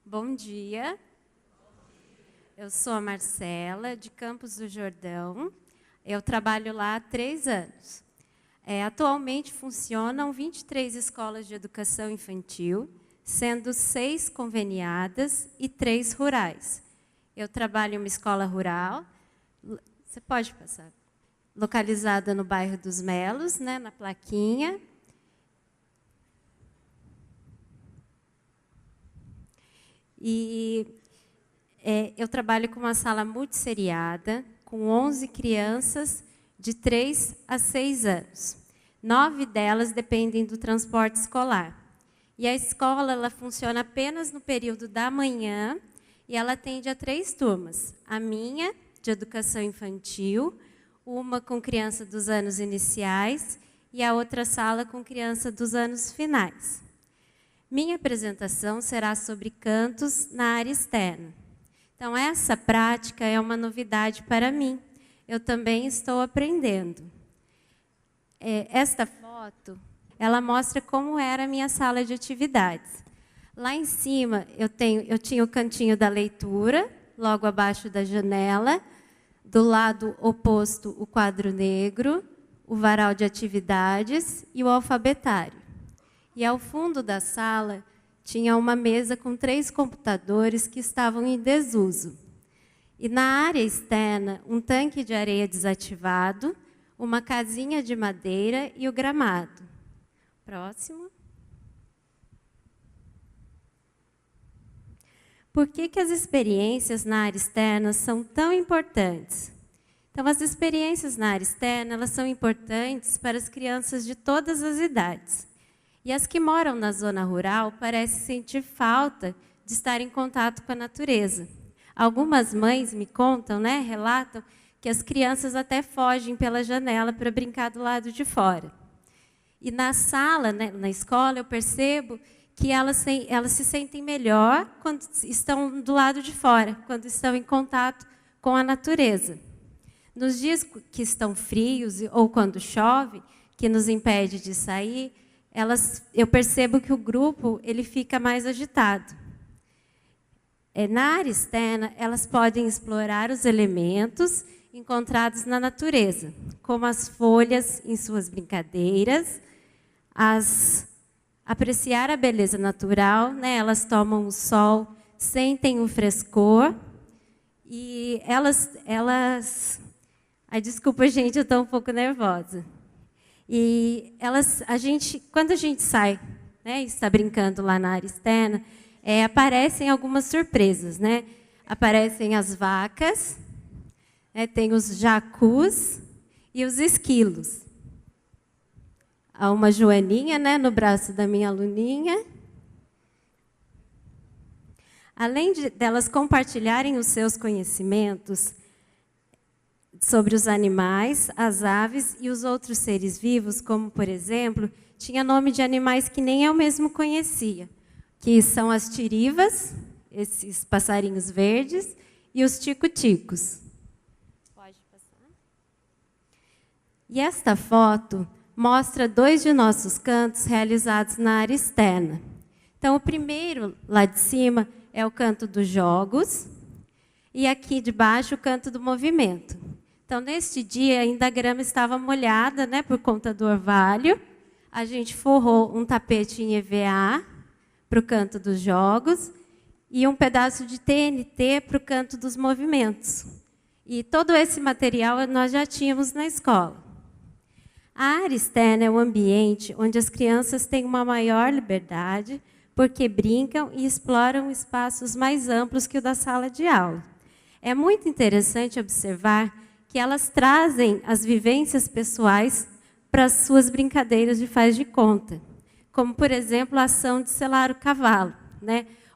Bom dia. Eu sou a Marcela, de Campos do Jordão. Eu trabalho lá há 3 anos. Atualmente funcionam 23 escolas de educação infantil, sendo 6 conveniadas e 3 rurais. Eu trabalho em uma escola rural, você pode passar, localizada no bairro dos Melos, né, na plaquinha. Eu trabalho com uma sala multisseriada, com 11 crianças de 3 a 6 anos. 9 delas dependem do transporte escolar. E a escola ela funciona apenas no período da manhã e ela atende a 3 turmas. A minha, de educação infantil, uma com criança dos anos iniciais e a outra sala com criança dos anos finais. Minha apresentação será sobre cantos na área externa. Então, essa prática é uma novidade para mim. Eu também estou aprendendo. Esta foto, ela mostra como era a minha sala de atividades. Lá em cima, eu tinha o cantinho da leitura, logo abaixo da janela. Do lado oposto, o quadro negro, o varal de atividades e o alfabetário. E ao fundo da sala tinha uma mesa com 3 computadores que estavam em desuso. E na área externa, um tanque de areia desativado, uma casinha de madeira e o gramado. Próximo. Por que as experiências na área externa são tão importantes? Então, as experiências na área externa elas são importantes para as crianças de todas as idades. E as que moram na zona rural parecem sentir falta de estar em contato com a natureza. Algumas mães me contam, relatam, que as crianças até fogem pela janela para brincar do lado de fora. E na sala, na escola, eu percebo que elas se sentem melhor quando estão do lado de fora, quando estão em contato com a natureza. Nos dias que estão frios ou quando chove, que nos impede de sair, eu percebo que o grupo ele fica mais agitado. Na área externa, elas podem explorar os elementos encontrados na natureza, como as folhas em suas brincadeiras, apreciar a beleza natural, elas tomam o sol, sentem o frescor, e Ai, desculpa, gente, eu estou um pouco nervosa. E quando a gente sai, e está brincando lá na área externa, aparecem algumas surpresas, Aparecem as vacas, tem os jacus e os esquilos. Há uma joaninha, no braço da minha aluninha. Além delas compartilharem os seus conhecimentos sobre os animais, as aves e os outros seres vivos, como, por exemplo, tinha nome de animais que nem eu mesmo conhecia, que são as tirivas, esses passarinhos verdes, e os tico-ticos. Pode passar. E esta foto mostra 2 de nossos cantos realizados na área externa. Então, o primeiro, lá de cima, é o canto dos jogos, e aqui de baixo, o canto do movimento. Então, neste dia, ainda a grama estava molhada, por conta do orvalho. A gente forrou um tapete em EVA para o canto dos jogos e um pedaço de TNT para o canto dos movimentos. E todo esse material nós já tínhamos na escola. A área externa é o ambiente onde as crianças têm uma maior liberdade, porque brincam e exploram espaços mais amplos que o da sala de aula. É muito interessante observar que elas trazem as vivências pessoais para as suas brincadeiras de faz de conta, como, por exemplo, a ação de selar o cavalo,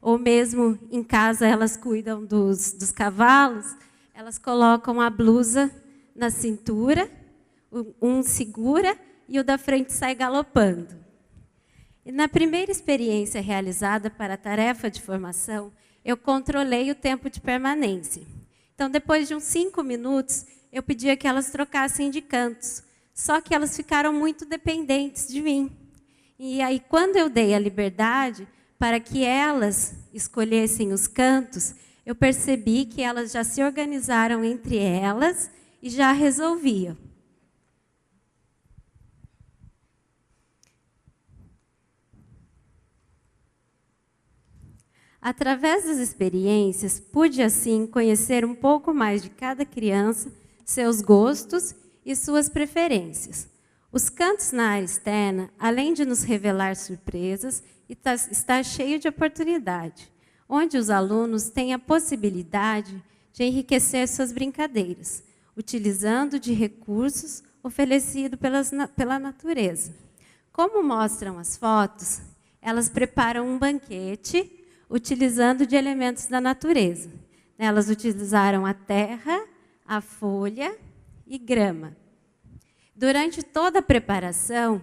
ou mesmo em casa elas cuidam dos cavalos, elas colocam a blusa na cintura, um segura e o da frente sai galopando. E na primeira experiência realizada para a tarefa de formação, eu controlei o tempo de permanência. Então, depois de uns 5 minutos, eu pedia que elas trocassem de cantos. Só que elas ficaram muito dependentes de mim. E aí, quando eu dei a liberdade, para que elas escolhessem os cantos, eu percebi que elas já se organizaram entre elas e já resolviam. Através das experiências, pude, assim, conhecer um pouco mais de cada criança, seus gostos e suas preferências. Os cantos na área externa, além de nos revelar surpresas, está cheio de oportunidade, onde os alunos têm a possibilidade de enriquecer suas brincadeiras, utilizando de recursos oferecidos pela natureza. Como mostram as fotos, elas preparam um banquete utilizando de elementos da natureza. Elas utilizaram a terra, a folha e grama. Durante toda a preparação,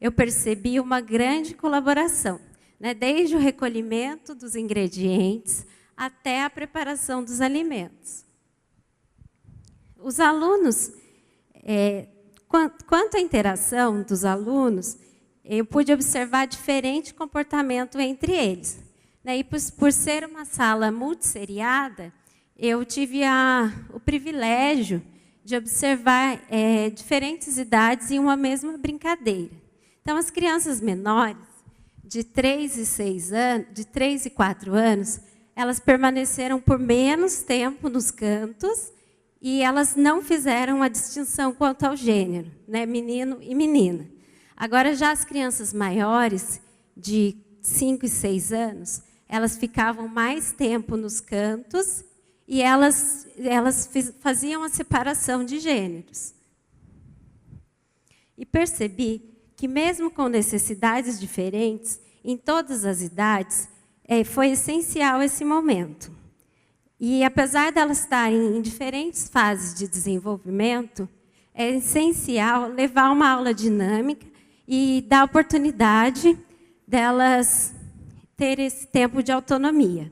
eu percebi uma grande colaboração, desde o recolhimento dos ingredientes até a preparação dos alimentos. Os alunos, quanto à interação dos alunos, eu pude observar diferente comportamento entre eles. E por ser uma sala multisseriada, eu tive o privilégio de observar diferentes idades em uma mesma brincadeira. Então, as crianças menores, de 3 e 4 anos, elas permaneceram por menos tempo nos cantos e elas não fizeram a distinção quanto ao gênero, menino e menina. Agora, já as crianças maiores, de 5 e 6 anos, elas ficavam mais tempo nos cantos e elas faziam a separação de gêneros. E percebi que, mesmo com necessidades diferentes, em todas as idades, foi essencial esse momento. E, apesar de elas estarem em diferentes fases de desenvolvimento, é essencial levar uma aula dinâmica e dar oportunidade delas ter esse tempo de autonomia.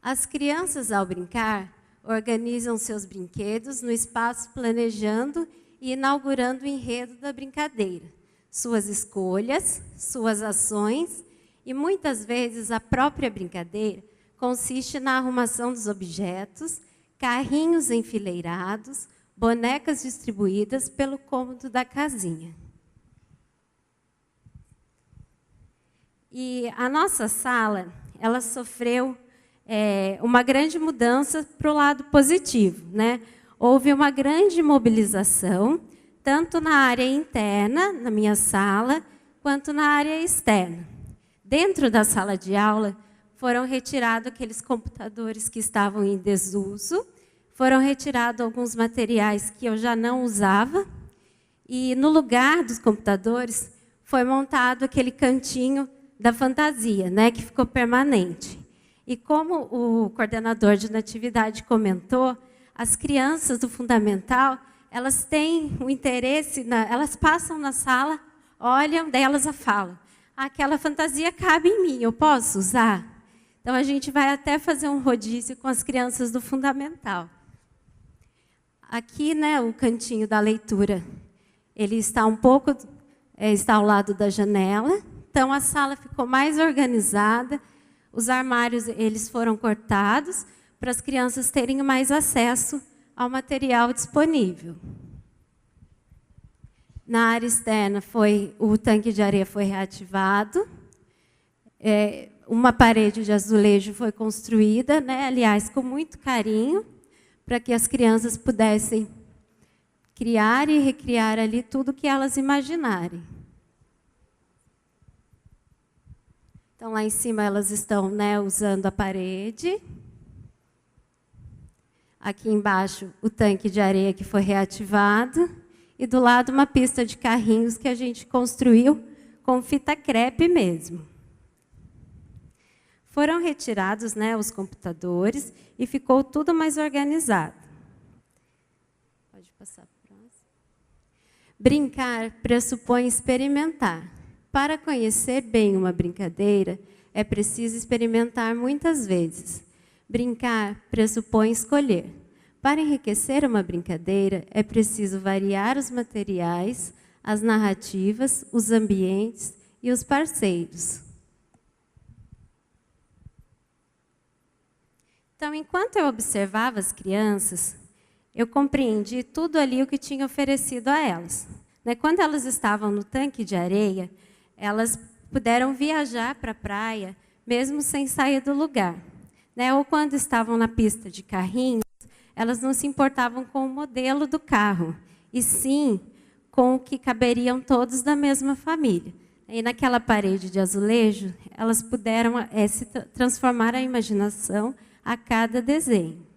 As crianças, ao brincar, organizam seus brinquedos no espaço, planejando e inaugurando o enredo da brincadeira, suas escolhas, suas ações, e muitas vezes a própria brincadeira consiste na arrumação dos objetos, carrinhos enfileirados, bonecas distribuídas pelo cômodo da casinha. E a nossa sala, ela sofreu uma grande mudança para o lado positivo, Houve uma grande mobilização, tanto na área interna, na minha sala, quanto na área externa. Dentro da sala de aula, foram retirados aqueles computadores que estavam em desuso, foram retirados alguns materiais que eu já não usava, e no lugar dos computadores, foi montado aquele cantinho da fantasia, que ficou permanente. E como o coordenador de natividade comentou, as crianças do fundamental, elas têm um interesse, elas passam na sala, olham, daí elas falam, aquela fantasia cabe em mim, eu posso usar? Então, a gente vai até fazer um rodízio com as crianças do fundamental. Aqui, o cantinho da leitura, ele está está ao lado da janela. Então, a sala ficou mais organizada, os armários eles foram cortados para as crianças terem mais acesso ao material disponível. Na área externa, o tanque de areia foi reativado, uma parede de azulejo foi construída, aliás, com muito carinho, para que as crianças pudessem criar e recriar ali tudo o que elas imaginarem. Então, lá em cima, elas estão usando a parede. Aqui embaixo, o tanque de areia que foi reativado. E do lado, uma pista de carrinhos que a gente construiu com fita crepe mesmo. Foram retirados os computadores e ficou tudo mais organizado. Pode passar para o próximo. Brincar pressupõe experimentar. Para conhecer bem uma brincadeira, é preciso experimentar muitas vezes. Brincar pressupõe escolher. Para enriquecer uma brincadeira, é preciso variar os materiais, as narrativas, os ambientes e os parceiros. Então, enquanto eu observava as crianças, eu compreendi tudo ali o que tinha oferecido a elas. Quando elas estavam no tanque de areia, elas puderam viajar para a praia, mesmo sem sair do lugar. Ou quando estavam na pista de carrinhos, elas não se importavam com o modelo do carro, e sim com o que caberiam todos da mesma família. E naquela parede de azulejo, elas puderam se transformar a imaginação a cada desenho.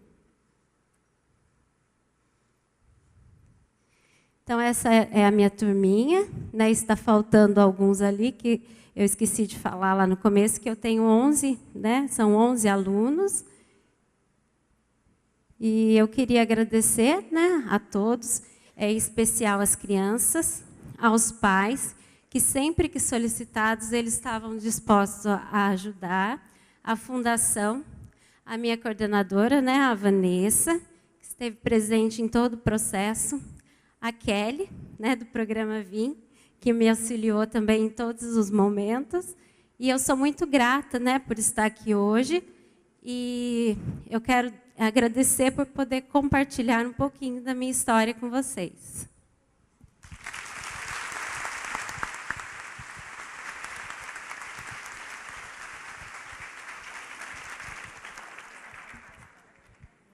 Então, essa é a minha turminha. Está faltando alguns ali, que eu esqueci de falar lá no começo, que eu tenho 11, são 11 alunos. E eu queria agradecer a todos, em especial às crianças, aos pais, que sempre que solicitados, eles estavam dispostos a ajudar, a fundação, a minha coordenadora, a Vanessa, que esteve presente em todo o processo, a Kelly, do programa VIM, que me auxiliou também em todos os momentos. E eu sou muito grata por estar aqui hoje. E eu quero agradecer por poder compartilhar um pouquinho da minha história com vocês.